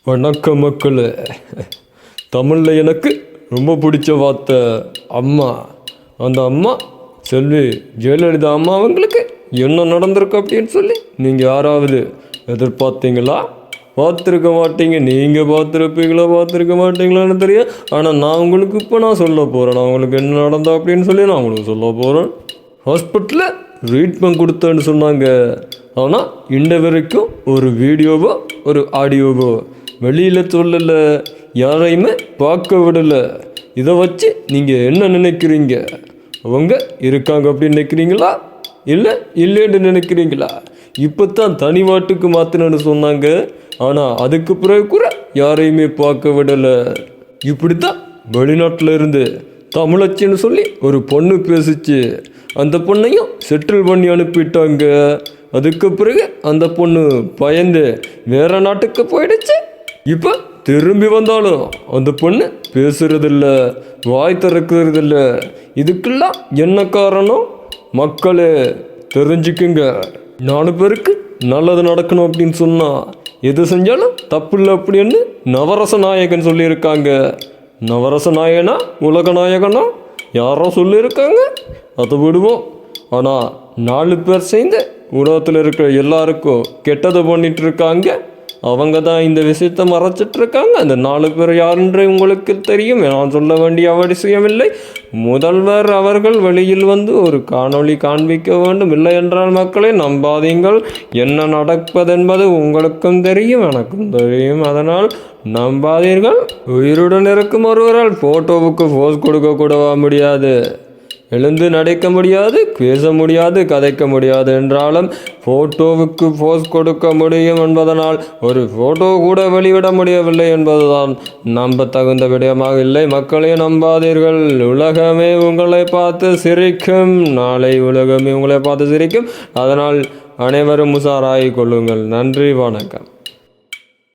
வணக்கம் மக்களே. தமிழில் எனக்கு ரொம்ப பிடிச்ச வார்த்தை அம்மா. அந்த அம்மா செல்வி ஜெயலலிதா அம்மா அவங்களுக்கு என்ன நடந்திருக்கு அப்படின்னு சொல்லி நீங்கள் யாராவது எதிர்பார்த்தீங்களா? பார்த்துருக்க மாட்டீங்க. நீங்கள் பார்த்துருக்க மாட்டீங்களான்னு தெரியும். ஆனால் நான் உங்களுக்கு இப்போ சொல்ல போகிறேன். நான் உங்களுக்கு என்ன நடந்தா அப்படின்னு சொல்லி நான் உங்களுக்கு சொல்ல போகிறேன். ஹாஸ்பிட்டலில் ட்ரீட்மெண்ட் கொடுத்தேன்னு சொன்னாங்க. ஆனால் இந்த வரைக்கும் ஒரு வீடியோவோ ஒரு ஆடியோவோ வெளியில் சொல்லலை, யாரையுமே பார்க்க விடலை. இதை வச்சு நீங்கள் என்ன நினைக்கிறீங்க? அவங்க இருக்காங்க அப்படின்னு நினைக்கிறீங்களா, இல்லை இல்லைன்னு நினைக்கிறீங்களா? இப்போ தான் தனி வாட்டுக்கு மாற்றினு சொன்னாங்க. ஆனால் அதுக்கு பிறகு கூட யாரையுமே பார்க்க விடலை. இப்படி தான் வெளிநாட்டில் இருந்து தமிழச்சின்னு சொல்லி ஒரு பொண்ணு பேசிச்சு. அந்த பொண்ணையும் செட்டில் பண்ணி அனுப்பிட்டாங்க. அதுக்கு பிறகு அந்த பொண்ணு பயந்து வேற நாட்டுக்கு போயிடுச்சு. இப்போ திரும்பி வந்தாலும் அந்த பொண்ணு பேசுறதில்ல, வாய் திறக்கிறதில்ல. இதுக்கெல்லாம் என்ன காரணம்? மக்களே தெரிஞ்சுக்குங்க. 4 பேருக்கு நல்லது நடக்கணும் அப்படின்னு சொன்னால் எது செஞ்சாலும் தப்பு இல்லை அப்படின்னு நவரச நாயகன் சொல்லியிருக்காங்க. நவரச நாயகனா உலக நாயகனா யாரோ சொல்லியிருக்காங்க. அதை விடுவோம். ஆனால் 4 பேர் சேர்ந்து உலகத்தில் இருக்கிற எல்லாருக்கும் கெட்டதை பண்ணிட்டு இருக்காங்க. அவங்க தான் இந்த விஷயத்தை மறைச்சிட்ருக்காங்க. அந்த 4 பேர் யாருன்று உங்களுக்கு தெரியும். நான் சொல்ல வேண்டிய அவசியமில்லை. முதல்வர் அவர்கள் வெளியில் வந்து ஒரு காணொளி காண்பிக்க வேண்டும். இல்லை என்றால் மக்களை நம்பாதீங்கள். என்ன நடப்பதென்பது உங்களுக்கும் தெரியும், எனக்கும் தெரியும். அதனால் நம்பாதீர்கள். உயிருடன் இருக்கும் ஒருவரால் ஃபோட்டோவுக்கு போஸ் கொடுக்க கூடவா முடியாது? எழுந்து நடக்க முடியாது, பேச முடியாது, கதைக்க முடியாது என்றாலும் ஃபோட்டோவுக்கு போஸ் கொடுக்க முடியும் என்பதனால் ஒரு ஃபோட்டோ கூட வெளியிட முடியவில்லை என்பதுதான் நம்ப தகுந்த விடயமாக இல்லை. மக்களே நம்பாதீர்கள். உலகமே உங்களை பார்த்து சிரிக்கும். நாளை உலகமே உங்களை பார்த்து சிரிக்கும். அதனால் அனைவரும் உஷாராகிக் கொள்ளுங்கள். நன்றி, வணக்கம்.